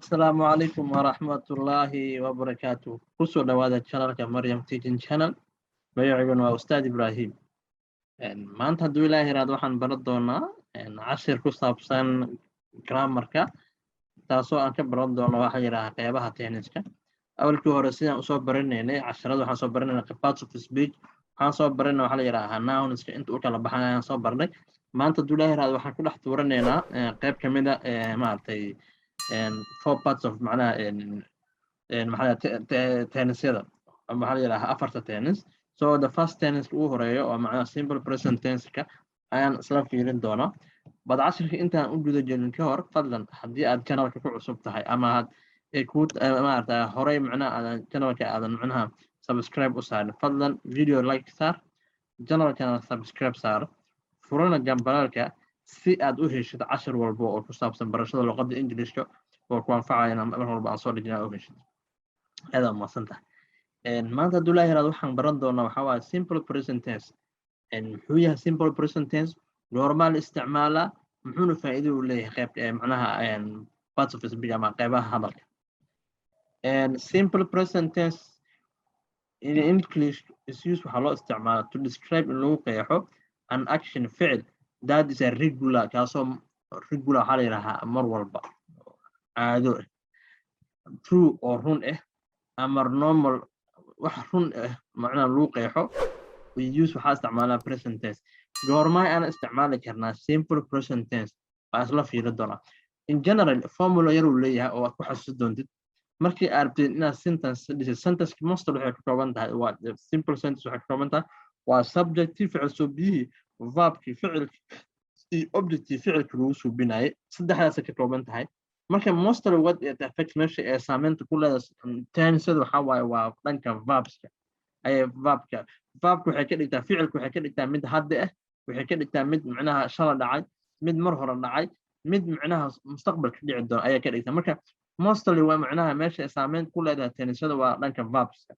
السلام عليكم ورحمة الله وبركاته. كسو دوادا channelka Maryam Teaching Channel. Magacaygu waa Ustaad Ibrahim. Maanta hadduu Ilaahay yiraahdo waxaan baran doonaa cashir ku saabsan grammarka, taasoo aan ka baran doono waxa la yiraahdaa qeybaha tenniska. Awalkii hore sidaan usoo baranaynay casharada waxaan soo baranaynay parts of speech, waxaan soo baranay waxa la yiraahdaa nounska inta u kala baxan ayaan soo barnay. Maanta hadduu Ilaahay yiraahdo waxaan ku dhex tuuranaynaa qeyb ka mid ah maaragtay four parts of معناها tennisyada maxaa la yiraahdaa afarta tennis. So the first tennis ugu horeeyo oo macnaha simple present tense-ka ayaan isla fiirin doonaa. Bad cashirka intaan u guda gelin ka hor fadlan haddii aad channelka ku cusub tahay ama aad maaragtay horey macnaha aadan channelka aadan macnaha subscribe u saarin, fadlan video like saar, channelkana subscribe saar, furana gambaraalka si aad u heshid cashir walba oo ku saabsan barashada luqadda Englishka oo ku anfacayna mar walba aan soo dhigna oo heshid. Aad ma santahay. maanta hadduu Ilaahay yiraahdo waxaan baran doonaa waxa waaye simple present tense. muxuu yahay simple present tense? Goorma la isticmaalaa? muxuuna faa'iido u leeyahay qaybta macnaha parts of speech ama qaybaha hadalka. simple present tense in English is used waxaa loo isticmaalaa to describe in lagu qeexo an action ficil that is a regular kaasoo regular waxaa la yiraahdaa mar walba caado true oo run ah ama normal wax run ah macnaha lagu qeexo we use waxaa isticmaalaa present tense. goorma aan isticmaali karnaa simple present tense? waa isla fiiri doonaa. In general formula yar uu leeyahay oo aad ku xasuusi doontid markii aad rabtid inaad sentence dhisid. sentence most waxay ka kooban tahay waa simple sentence waxay ka kooban tahay waa subjective ficil soo biyihii verbkii ficilkii iyo objective ficilkii lagu suubinayay saddexdaas ka kooban tahay. marka mostly what it affects meesha ee saameynta ku leedahay tennisada waxaa waaye waa dhanka verbska verbka waxay ka dhigtaa ficilka waxay ka dhigtaa mid hadda ah, waxay ka dhigtaa mid macnaha shala dhacay, mid mar hore dhacay, mid macnaha mustaqbalka dhici doona ayay ka dhigtaa. marka mostly waa macnaha meesha ee saameynta ku leedahay tennisada waa dhanka verbska.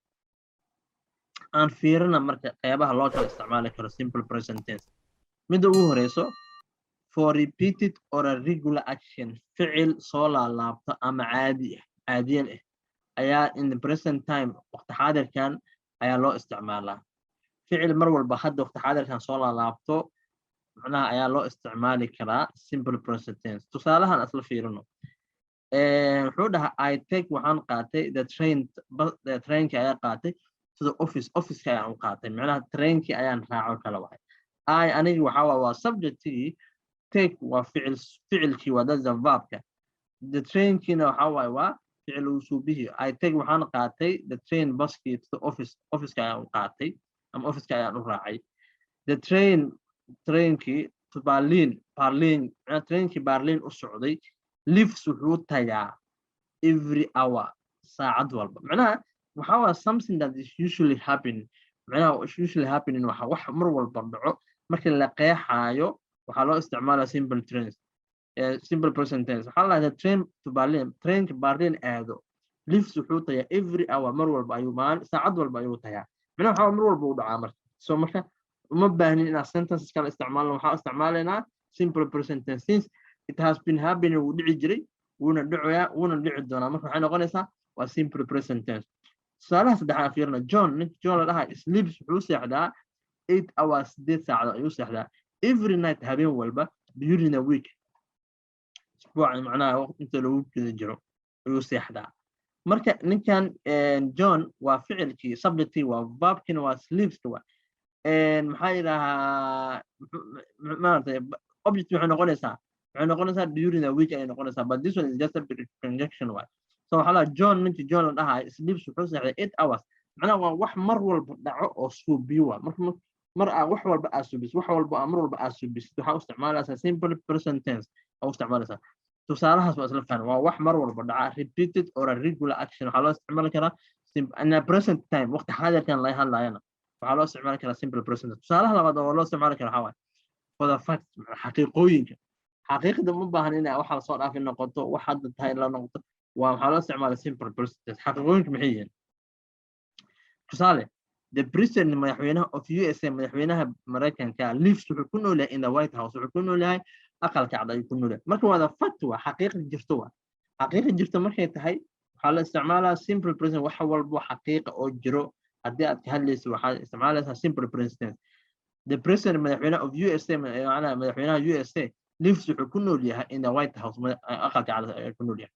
aan fiirina marka qeybaha loo kala isticmaali karo simple present tense. midda ugu horeyso for repeated or a regular action ficil soo laalaabta ama caadiyan ah ayaa in the present time waqti xaadirkan ayaa loo isticmaalaa. ficil mar walba hadda waqti xaadirkan soo laalaabto macnaha ayaa loo isticmaali karaa simple present tense. tusaalahan asla fiirino. wuxuu dhahaa I take waxaan qaatay the trainki ayaa qaatay to the officeka ayaan u qaatay macnaha trainki ayaan raaco kala wahay. aniga waxaa waa subjectigii, take waa ficilkii waa that's the verbka, the trainkina waxaa waaye waa ficil uu suubihii. I take waxaan qaatay the train buskii to the officeka ayaan u qaatay ama officeka ayaan u raacay. the trainkii to Berlin trainkii Berlin u socday leaves wuxuu tagaa every hour saacad walba. macnaha waxaa waa something that is usually happening macnaha usually happening wax mar walba dhaco markii la qeexaayo waxaa loo isticmaalaa simple tense. simple present tense waxaa la yiraahdaa train to Berlin trainka Berlin aado leaves wuxuu tagaa every hour mar walba ayuu saacad walba ayuu tagaa macnaha waxaa mar walba u dhacaa marka. so marka uma baahnin inaad sentences kala isticmaalno, waxaa isticmaalaynaa simple present tense since it has been happening wuu dhici jiray wuuna dhacayaa wuuna dhici doonaa marka waxay noqonaysaa waa simple present tense. tusaalaha saddexaad fiirna John la dhahay sleeps wuxuu seexdaa 8 hours 8 saacadood ayuu seexdaa every night habeen walba during a week isbuuca macnaha inta lagu guda jiro ayuu seexdaa. marka ninkan John waa ficilkii, subjectii waa verbkina waa sleepska waa maxaa yiraahdaa maaragtay object waxay noqonaysaa during a week ayay noqonaysaa but this one is just a conjunction waa. so waxaa la John la dhahay sleeps wuxuu seexday 8 hours macnaha waa wax mar walba dhaco oo suubiyo waa. mar wax walba aad suubis mar walba aad suubis waxaa u isticmaalaysaa simple present tense oo isticmaalaysaa. tusaalahaas waa isla fahmay waa wax mar walba dhaca repeated or a regular action waxaa loo isticmaali karaa in a present time waqti xaadirkan la hadlayana waxaa loo isticmaali karaa simple present tense. tusaalaha labaad oo loo isticmaali karo waxaa waaye for the fact xaqiiqooyinka. xaqiiqda ma baahan in waxa la soo dhaafin noqoto wax hadda tahay la noqoto waxaa loo isticmaalaa simple present tense. xaqiiqooyinka maxay yihiin? tusaale the president madaxweynaha of USA madaxweynaha Mareykanka lives wuxuu ku nool yahay in the White House wuxuu ku nool yahay aqalka cad ayuu ku nool yahay. marka waa the fact waa xaqiiqda jirto waa حقيقة جرت مركي تهي حال استعمالها simple present وحول بو حقيقة أو جرو هدي أتكهلس وحال استعمالها simple present the president مدحونا of USA معنا مدحونا USA lives يكونوا ليها in the White House أخذ على يكونوا ليها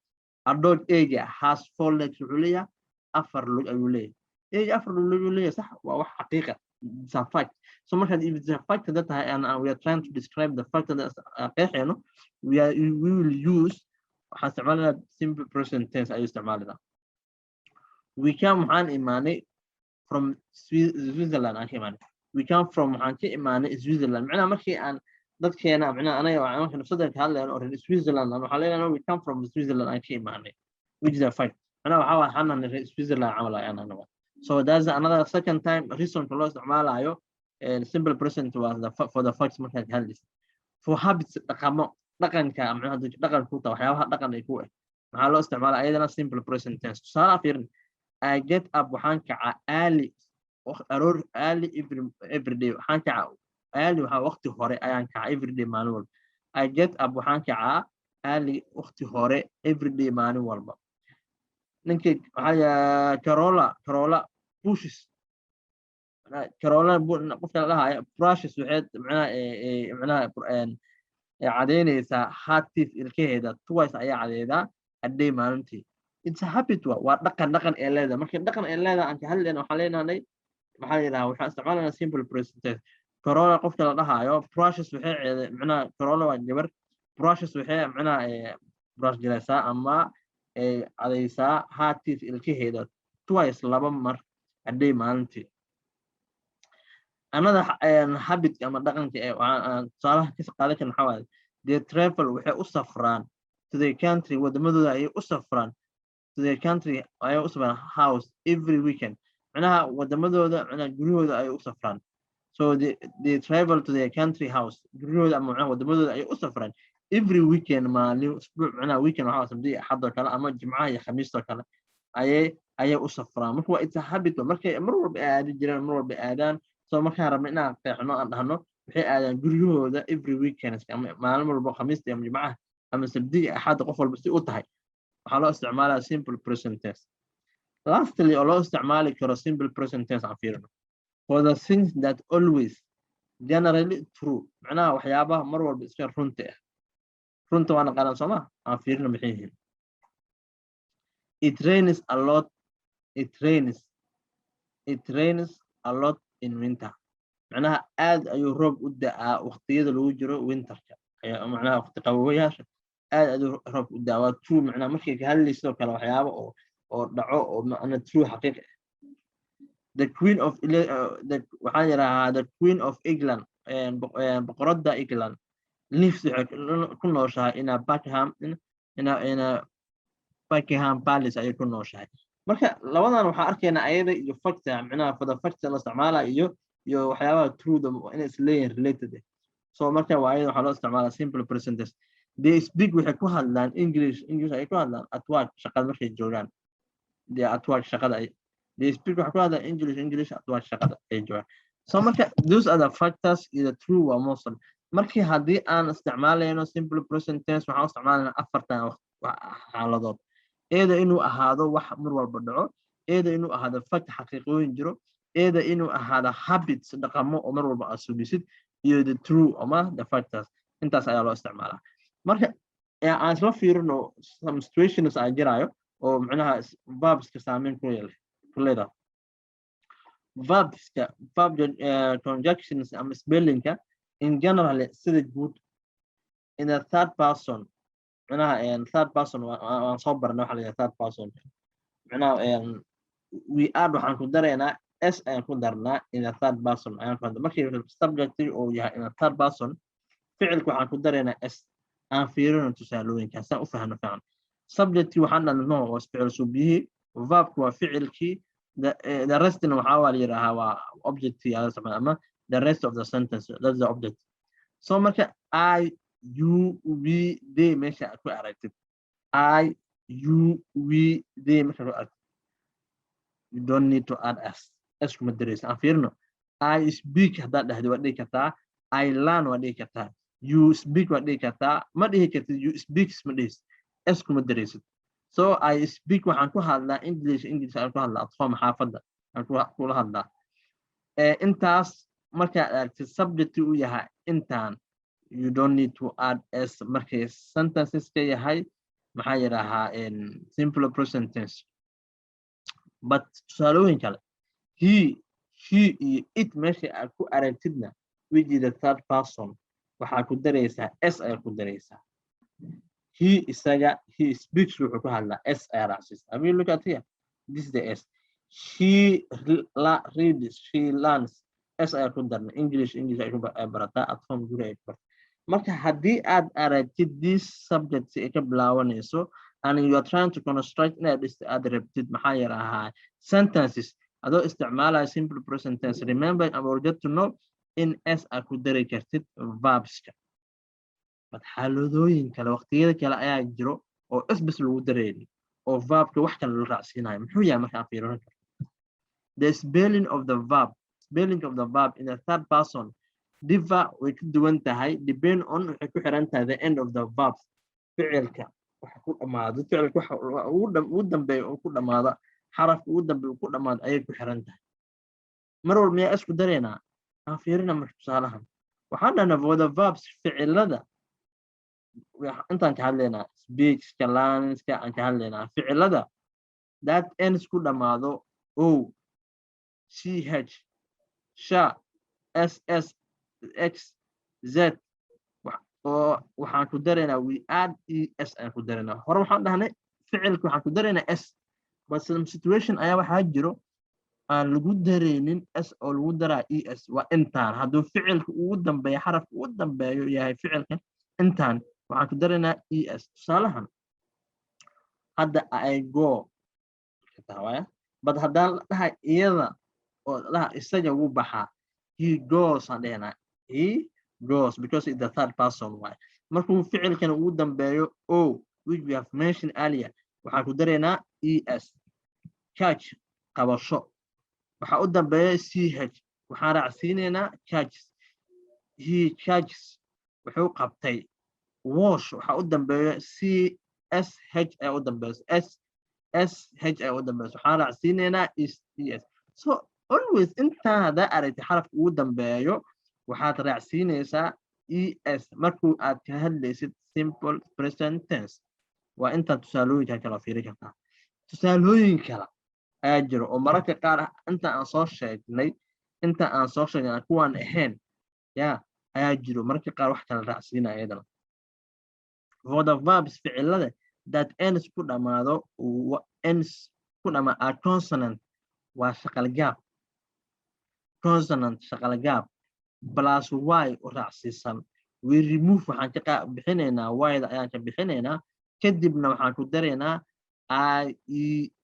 الدوج إيجا has four legs عليها أفر لوج عليها إيجا أفر لوج عليها صح وهو حقيقة it's a fact so much if it's a fact that and we are trying to describe the fact that you know we will use حنستعملها simple present tense أي استعمالنا we come عن إيماني from Switzerland عن إيماني we come from عن إيماني Switzerland معناه مركي عن dadkeena macnaha anaga waxaan marka nafsada ka hadlayno oo Switzerland aan waxa leeyahay we come from Switzerland aan ka imaanay which is a fact ana waxa waa xanaan Switzerland camal ayaan anaga so that's another second time reason to loo isticmaalayo simple present was for the facts marka ka hadlayso for habits dhaqamo dhaqanka macnaha dhaqan ku taa waxyaabaha dhaqan ay ku ah maxaa loo isticmaalaa ayadana simple present tense tusaale fiirin I get up waxaan kaca early every day waxaan kaca early waxa waqti hore ayaan kaca every day maalin walba I get up waxaan kaca early waqti hore every day maalin walba ninkii waxa Carola pushes Carola qofka la dhahayo brushes waxay macnaha cadeynaysaa hatif ilkaheeda twice ayaa cadeeyda a day maalintii it's a habit waa dhaqan ee leedahay markii dhaqan ee leedahay aan ka hadlayno waxa leenahay maxaa yiraahdaa waxa isticmaalana simple present tense Carola qofka la dhahayo brushes waxay macnaha Carola waa gabar brushes waxay macnaha brush galaysaa ama cadeysaa hatif ilkaheeda twice laba mar a day maalintii another habit ama dhaqanka ee tusaalaha ka qaadan kan waxa waaye they travel waxay u safraan to the country wadamadooda ay u safraan to the country ay u safraan house every weekend macnaha wadamadooda macnaha guriyooda ay u safraan so they travel to their country house guriyooda ama macnaha wadamadooda ay u safraan every weekend maalin usbuuc macnaha weekend waxa sabti axad kale ama jimcaha iyo khamiis kale ayay u safraan marka waa it's a habit markay mar walba aadi jireen mar walba aadaan so markaan rabno inaan qeexno aan dhahno waxay aadaan guriyahooda every weekend maalin walba khamiista iyo jimcaha ama sabti axad qof walba si u tahay waxaa loo isticmaalaa simple present tense lastly oo loo isticmaali karo simple present tense aan fiirino for the things that always generally true macnaha waxyaabaha mar walba iska runta ah runta waa naqaan soo ma aan fiirino maxay yihiin it rains a lot a lot in winter macnaha aad ayuu roob u da'aa waqtiyada lagu jiro winterka ayaa macnaha waqti qaboobayaasha aad ayuu roob u da'aa waa true macnaha markay ka hadlayso kale waxyaabo oo dhaco oo macnaha true xaqiiqi the queen of waxaan yiraahdaa the queen of England boqoradda England lives ku nooshahay in Buckingham Palace ayay ku nooshahay marka labadan waxa arkaynaa ayada iyo facta macnaha for the facts la isticmaala iyo waxyaabaha true in is related so marka waa ayada waxa loo isticmaalaa simple present tense they speak waxay ku hadlaan English ay ku hadlaan at work shaqada markay joogaan at work shaqada they speak waxay ku hadlaan English at work shaqada ay joogaan so marka those are the factors either true or false markii hadii aan isticmaalayno simple present tense waxaan isticmaalnaa afartan xaaladood eeda inuu ahaado wax mar walba dhaco eeda inuu ahaado fact xaqiiqooyin jiro eeda inuu ahaado habits dhaqamo oo mar walba asubisid iyo the true ama the factors intaas ayaa loo isticmaalaa marka aan isla fiirino some situations ay jiraayo oo macnaha verbs-ka saameyn ku leedahay verb conjunctions ama spelling-ka in general sida guud in the third person macnaha third person waan soo barnay waxa la yiraahdaa third person macnaha we add waxaan ku dareynaa s ayaan ku darnaa in the third person ayaan ku darnaa markii subject oo yahay in the third person ficilku waxaan ku dareynaa s aan fiirino tusaalooyinkaas aan u fahno fiican subject waxaan dhanno waa ficil subihi verb waa ficilkii the rest waxa waa la yiraahdaa waa object ama the rest of the sentence that's the object so marka I you we they meesha ku aragtid I you we they meesha ku aragtid you don't need to add s kuma dareys aan fiirno I speak hadaa dhahdo waa dhigi kartaa I learn waa dhigi kartaa you speak waa dhigi kartaa ma dhigi kartid you speaks ma dhigis s kuma dareysid so I speak waxaan ku hadlaa English aan ku hadlaa at home xaafadda aan kula hadlaa intaas markaad aragtid subject uu yahay intaan you don't need to add s markay sentences ka yahay maxaa yidhaahaa simple present tense but tusaalooyin kale he she iyo it meesha aad ku aragtidna which is the third person waxaa ku daraysaa s ayaa ku daraysaa he isaga he speaks wuxuu ku hadlaa s ayaa raacsiisa have you look at here this is the s she reads she learns s ayaa ku darna English ay ku barataa at home guri ay ku bartaa marka haddii aad aragtid this subject ay ka bilaabanayso and you are trying to construct inaad aad rabtid maxaa yidhaahaa sentences adoo isticmaalaya simple present tense remember about get to know in s aad ku dari kartid verbska but xaaladooyin kale waqtiyada kale ayaa jiro oo s bas lagu dareyni oo verbka wax kale la raacsiinayo muxuu yahay markaa fiirin karto the spelling of the verb in the third person differ way ku duwan tahay depend on waxay ku xiran tahay the end of the verb ficilka waxa ku dhamaado ficilka waxa ugu dambeeyo oo ku dhamaada xarafka ugu dambeeyo ku dhamaado ayay ku xiran tahay mar walba miyaa isku dareynaa aan fiirina marka tusaalahan waxaan dhahnaa for the verbs ficilada intaan ka hadlaynaa speech learnska aan ka hadlaynaa ficilada that ends ku dhamaado o ch sha ss x z oo waxaan ku dareynaa we add es aan ku dareynaa hore waxaan dhahnay ficilka waxaan ku dareynaa s but some situation ayaa waxaa jiro aan lagu dareynin s oo lagu daraa es waa intaan hadduu ficilka ugu dambeeyo xarafka ugu dambeeyo yahay ficilka intaan waxaan ku dareynaa es tusaalahan hadda I go but haddaan dhahay iyada oo dhaha isaga ugu baxaa he goes aan dhahnaa he goes because it's the third person why markuu ficilkan ugu dambeeyo o which we have mentioned earlier waxaan ku dareynaa es catch qabasho waxa u dambeeya ch waxaan raacsiinaynaa catches he catches wuxuu qabtay wash waxa u dambeeya ch ayaa u dambeeyso sh ayaa u dambeeyso waxaan raacsiinaynaa es so always intaan haddaa aragtay xarafka ugu dambeeyo waxaad raacsiinaysaa es markuu aad ka hadlaysid simple present tense waa intaan tusaalooyinka kala fiiri kartaa tusaalooyin kale ayaa jiro oo mararka qaar inta aan soo sheegnay kuwaan ahayn ayaa jiro mararka qaar wax kala raacsiinaya iyadana for the verbs ficilada that ends ku dhamaado are consonant waa shaqal gaab consonant shaqal gaab plus y u raacsiisan we remove waxaan ka bixinaynaa y-da ayaan ka bixinaynaa kadibna waxaan ku dareynaa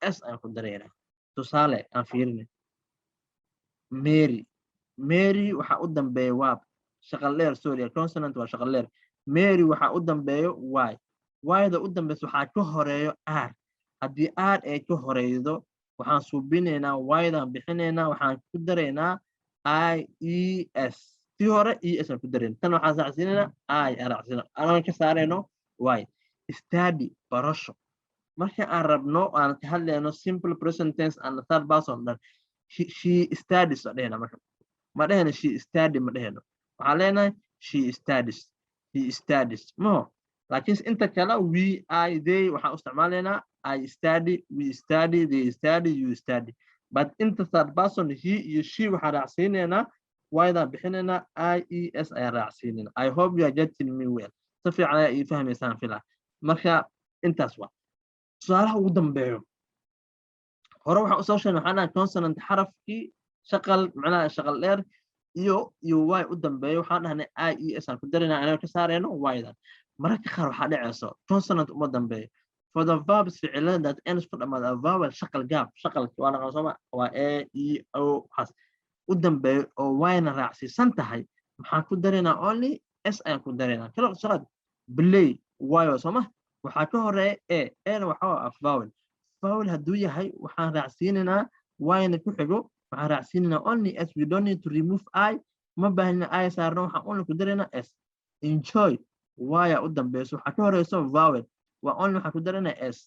es aan ku dareynaa tusaale aan fiirina mary waxa u dambeeya waab shaqal dheer sorry consonant waa shaqal dheer mary waxa u dambeeyo y-da u dambeysa waxaa ka horeeyo r haddii r ay ka horeydo waxaan suubinaynaa y-daan bixinaynaa waxaan ku dareynaa es tii hore es aan ku dareyna tan waxaan raacsiinaynaa aan ka saarayno y study barasho marka aan rabno aan ka hadlayno simple present tense and third person dhan she studies dhehna marka ma dhehna she study ma dhehno waxaan leenahay she studies he studies mo laakiin inta kale we I they waxaan isticmaalaynaa I study we study they study you study but in the third person he iyo she waxaan raacsiinaynaa y-daan bixinaynaa es ayaan raacsiinaynaa I hope you are getting me well si fiican ayaa ii fahmaysaan filaa marka intaas waa tusaalaha ugu dambeeyo hore waxaan usoo sheegnay waxaan dhahay consonant xarafkii shaqal macnaha shaqal dheer iyo y u dambeeyo waxaan dhahnay es aan ku dareynaa anoo ka saarayno y-dan mararka qaar waxaa dhacayso consonant uma dambeeyo for the verbs ficilada that ends ku dhamaada vowel shaqal gaab shaqalki waa naqan sooma waa o waxaas u dambeeyo oo y-na raacsiisan tahay maxaan ku dareynaa only s ayaan ku dareynaa kala shaqad play y sooma waxaa ka horeeya na waxaa vowel hadduu yahay waxaan raacsiinaynaa y-na ku xigo waxaan raacsiinaynaa only s we don't need to remove I ma baahina I saarno waxaan only ku dareynaa s enjoy y u dambeyso waxaa ka horeyso vowel waa only waxaan ku dareynaa s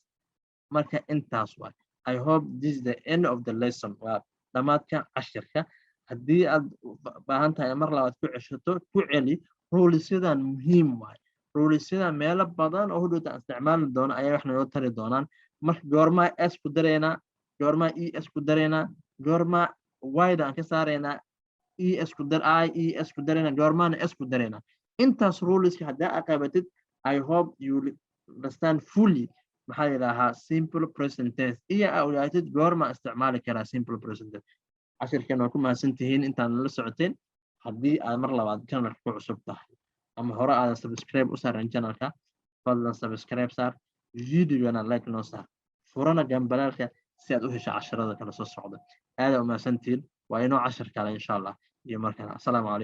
marka intaas waay. I hope this is the end of the lesson. waa dhamaadka cashirka. haddii aad baahan tahay mar labaad ku ceshato ku celi. rulisyadan muhiim waay. rulisyadan meelo badan oo hudhowta aan isticmaali doono ayaa wax noo tari doonaan. marka goormaa s ku dareynaa, goormaa es ku dareynaa, goormaa wayda aan ka saaraynaa, es ku dar es ku dareynaa, goormaana s ku dareynaa. intaas ruliska haddii aad qabatid, I hope you understand fully maxaa yidhaahaa simple present tense iyo aa ogaatid goorma isticmaali karaa simple present tense. cashirkan waa ku mahadsantihiin intaan la socoteen. haddii aad mar labaad channelka ku cusub tahay ama hore aadan subscribe u saaran channelka, fadlan subscribe saar, videogana like noo saar, furana gambalaalka si aad u hesho casharada kala soo socda. aad u mahadsantihiin. waa inoo cashir kale insha Allah iyo markale. assalaamu calaykum.